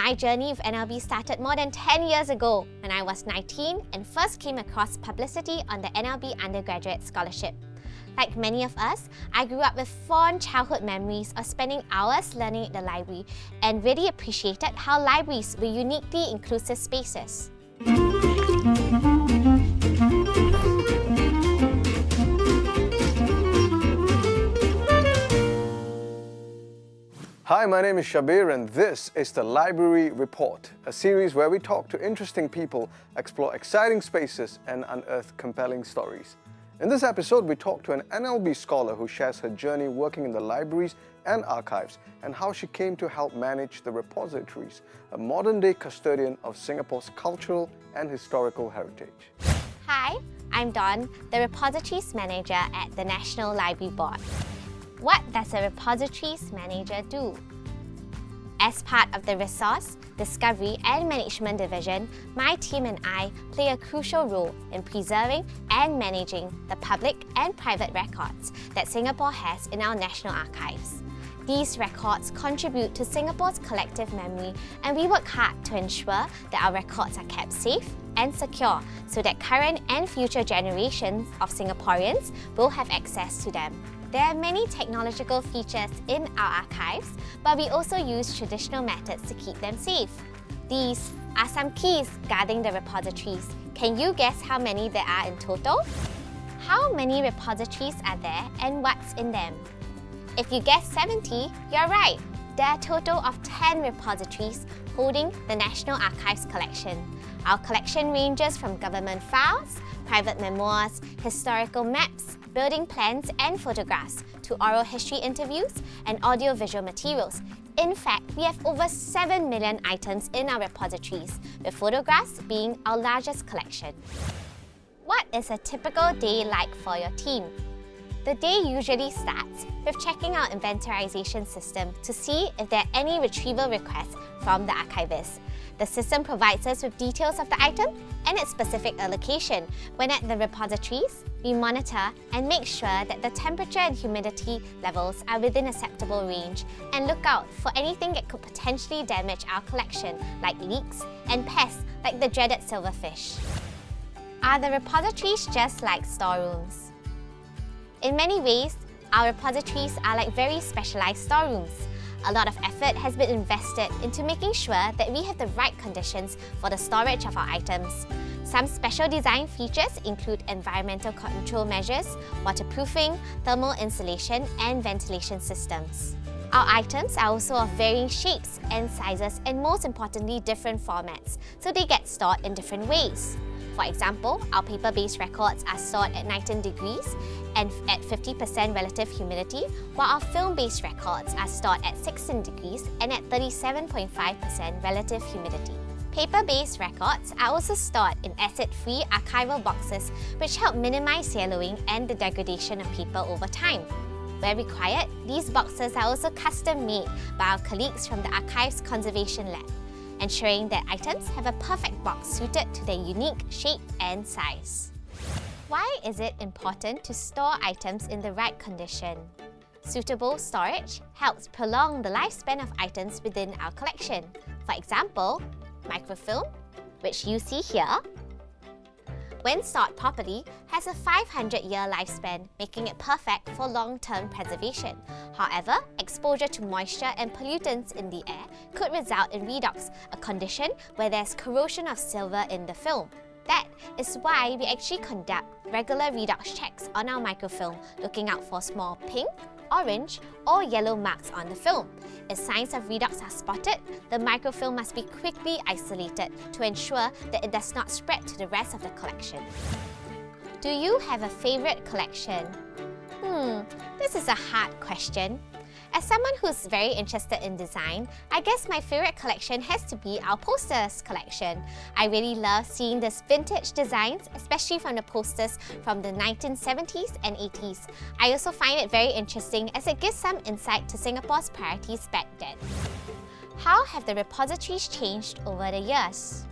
My journey with NLB started more than 10 years ago when I was 19 and first came across publicity on the NLB undergraduate scholarship. Like many of us, I grew up with fond childhood memories of spending hours learning at the library and really appreciated how libraries were uniquely inclusive spaces. Hi, my name is Shabir and this is the Library Report, a series where we talk to interesting people, explore exciting spaces and unearth compelling stories. In this episode, we talk to an NLB scholar who shares her journey working in the libraries and archives and how she came to help manage the Repositories, a modern-day custodian of Singapore's cultural and historical heritage. Hi, I'm Dawn, the Repositories Manager at the National Library Board. What does a Repositories Manager do? As part of the Resource, Discovery and Management Division, my team and I play a crucial role in preserving and managing the public and private records that Singapore has in our national archives. These records contribute to Singapore's collective memory, and we work hard to ensure that our records are kept safe and secure so that current and future generations of Singaporeans will have access to them. There are many technological features in our archives, but we also use traditional methods to keep them safe. These are some keys guarding the repositories. Can you guess how many there are in total? How many repositories are there and what's in them? If you guess 70, you're right. There are a total of 10 repositories holding the National Archives collection. Our collection ranges from government files, private memoirs, historical maps, building plans and photographs, to oral history interviews and audio-visual materials. In fact, we have over 7 million items in our repositories, with photographs being our largest collection. What is a typical day like for your team? The day usually starts with checking our inventorization system to see if there are any retrieval requests from the archivist. The system provides us with details of the item and its specific allocation. When at the repositories, we monitor and make sure that the temperature and humidity levels are within acceptable range and look out for anything that could potentially damage our collection, like leaks and pests like the dreaded silverfish. Are the repositories just like storerooms? In many ways, our repositories are like very specialized storerooms. A lot of effort has been invested into making sure that we have the right conditions for the storage of our items. Some special design features include environmental control measures, waterproofing, thermal insulation, and ventilation systems. Our items are also of varying shapes and sizes and most importantly different formats, so they get stored in different ways. For example, our paper-based records are stored at 19 degrees and at 50% relative humidity, while our film-based records are stored at 16 degrees and at 37.5% relative humidity. Paper-based records are also stored in acid-free archival boxes, which help minimize yellowing and the degradation of paper over time. Where required, these boxes are also custom-made by our colleagues from the Archives Conservation Lab, ensuring that items have a perfect box suited to their unique shape and size. Why is it important to store items in the right condition? Suitable storage helps prolong the lifespan of items within our collection. For example, microfilm, which you see here, when stored properly, has a 500-year lifespan, making it perfect for long-term preservation. However, exposure to moisture and pollutants in the air could result in redox, a condition where there's corrosion of silver in the film. That is why we actually conduct regular redox checks on our microfilm, looking out for small pink, orange, or yellow marks on the film. If signs of redox are spotted, the microfilm must be quickly isolated to ensure that it does not spread to the rest of the collection. Do you have a favourite collection? This is a hard question. As someone who's very interested in design, I guess my favourite collection has to be our posters collection. I really love seeing these vintage designs, especially from the posters from the 1970s and 80s. I also find it very interesting as it gives some insight to Singapore's priorities back then. How have the repositories changed over the years?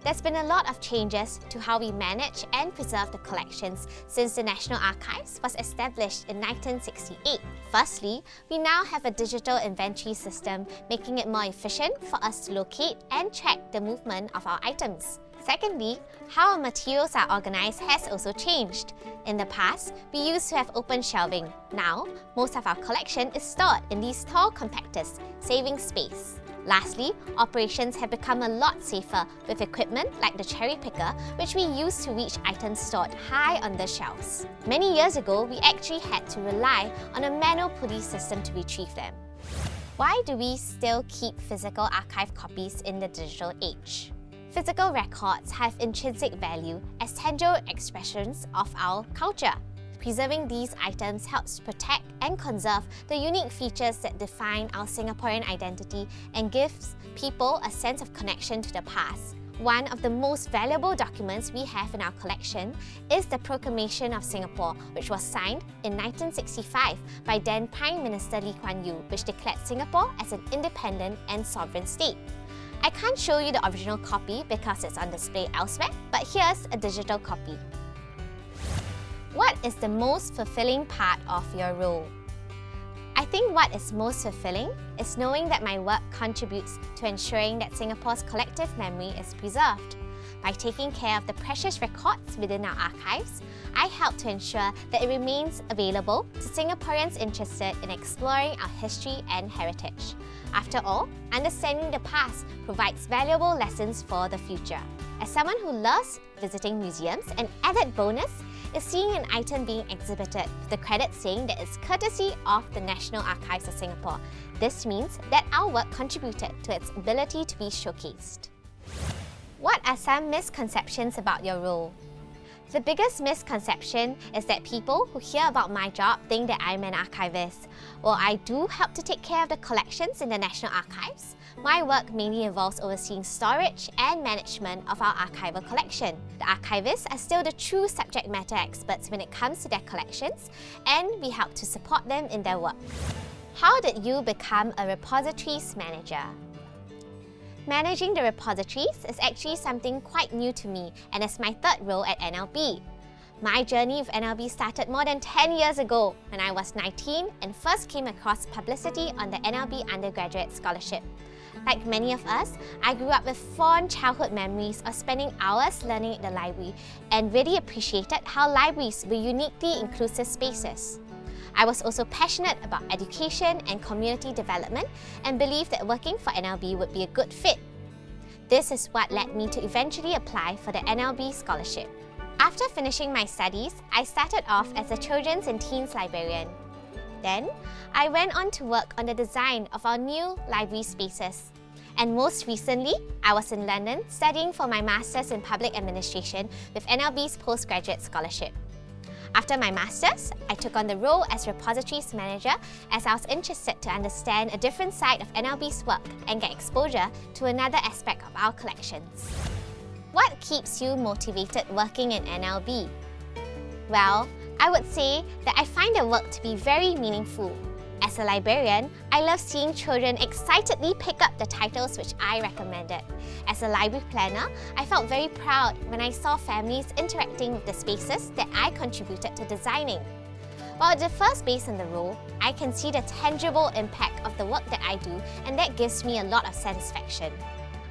There's been a lot of changes to how we manage and preserve the collections since the National Archives was established in 1968. Firstly, we now have a digital inventory system, making it more efficient for us to locate and track the movement of our items. Secondly, how our materials are organized has also changed. In the past, we used to have open shelving. Now, most of our collection is stored in these tall compactors, saving space. Lastly, operations have become a lot safer with equipment like the cherry picker, which we use to reach items stored high on the shelves. Many years ago, we actually had to rely on a manual pulley system to retrieve them. Why do we still keep physical archive copies in the digital age? Physical records have intrinsic value as tangible expressions of our culture. Preserving these items helps protect and conserve the unique features that define our Singaporean identity and gives people a sense of connection to the past. One of the most valuable documents we have in our collection is the Proclamation of Singapore, which was signed in 1965 by then Prime Minister Lee Kuan Yew, which declared Singapore as an independent and sovereign state. I can't show you the original copy because it's on display elsewhere, but here's a digital copy. What is the most fulfilling part of your role? I think what is most fulfilling is knowing that my work contributes to ensuring that Singapore's collective memory is preserved. By taking care of the precious records within our archives, I help to ensure that it remains available to Singaporeans interested in exploring our history and heritage. After all, understanding the past provides valuable lessons for the future. As someone who loves visiting museums, an added bonus is seeing an item being exhibited with the credit saying that it's courtesy of the National Archives of Singapore. This means that our work contributed to its ability to be showcased. What are some misconceptions about your role? The biggest misconception is that people who hear about my job think that I'm an archivist. While I do help to take care of the collections in the National Archives, my work mainly involves overseeing storage and management of our archival collection. The archivists are still the true subject matter experts when it comes to their collections, and we help to support them in their work. How did you become a Repositories Manager? Managing the repositories is actually something quite new to me, and it's my third role at NLB. My journey with NLB started more than 10 years ago when I was 19 and first came across publicity on the NLB Undergraduate Scholarship. Like many of us, I grew up with fond childhood memories of spending hours learning at the library and really appreciated how libraries were uniquely inclusive spaces. I was also passionate about education and community development and believed that working for NLB would be a good fit. This is what led me to eventually apply for the NLB scholarship. After finishing my studies, I started off as a children's and teens librarian. Then, I went on to work on the design of our new library spaces. And most recently, I was in London studying for my Masters in Public Administration with NLB's Postgraduate Scholarship. After my Masters, I took on the role as Repositories Manager as I was interested to understand a different side of NLB's work and get exposure to another aspect of our collections. What keeps you motivated working in NLB? Well, I would say that I find the work to be very meaningful. As a librarian, I love seeing children excitedly pick up the titles which I recommended. As a library planner, I felt very proud when I saw families interacting with the spaces that I contributed to designing. While it differs based on the role, I can see the tangible impact of the work that I do, and that gives me a lot of satisfaction.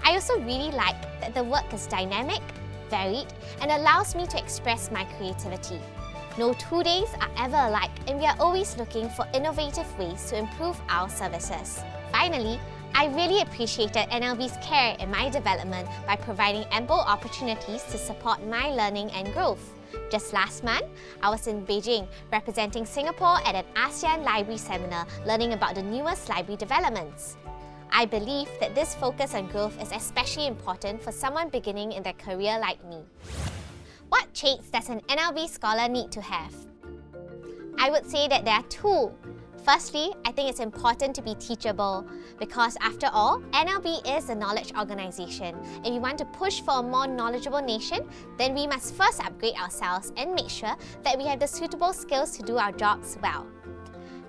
I also really like that the work is dynamic, varied, and allows me to express my creativity. No 2 days are ever alike, and we are always looking for innovative ways to improve our services. Finally, I really appreciated NLB's care in my development by providing ample opportunities to support my learning and growth. Just last month, I was in Beijing representing Singapore at an ASEAN Library Seminar learning about the newest library developments. I believe that this focus on growth is especially important for someone beginning in their career like me. What traits does an NLB scholar need to have? I would say that there are two. Firstly, I think it's important to be teachable because after all, NLB is a knowledge organisation. If we want to push for a more knowledgeable nation, then we must first upgrade ourselves and make sure that we have the suitable skills to do our jobs well.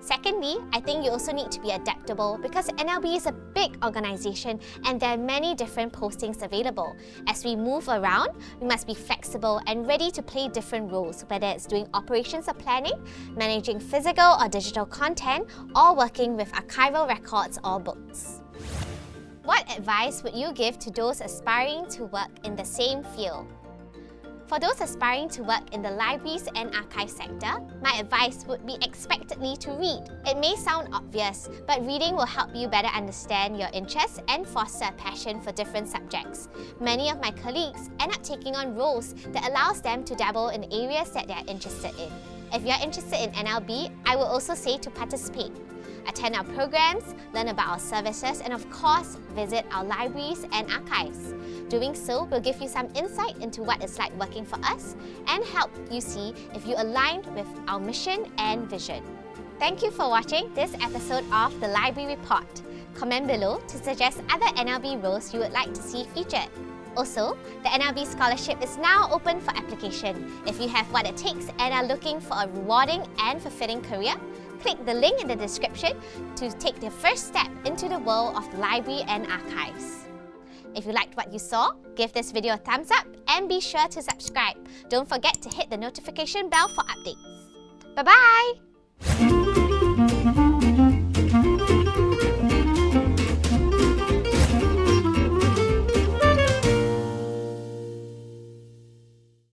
Secondly, I think you also need to be adaptable because NLB is a big organisation and there are many different postings available. As we move around, we must be flexible and ready to play different roles, whether it's doing operations or planning, managing physical or digital content, or working with archival records or books. What advice would you give to those aspiring to work in the same field? For those aspiring to work in the libraries and archive sector, my advice would be expectedly to read. It may sound obvious, but reading will help you better understand your interests and foster a passion for different subjects. Many of my colleagues end up taking on roles that allows them to dabble in areas that they are interested in. If you are interested in NLB, I will also say to participate. Attend our programs, learn about our services, and of course, visit our libraries and archives. Doing so will give you some insight into what it's like working for us and help you see if you align with our mission and vision. Thank you for watching this episode of The Library Report. Comment below to suggest other NLB roles you would like to see featured. Also, the NLB Scholarship is now open for application. If you have what it takes and are looking for a rewarding and fulfilling career, click the link in the description to take the first step into the world of the library and archives. If you liked what you saw, give this video a thumbs up and be sure to subscribe. Don't forget to hit the notification bell for updates. Bye-bye!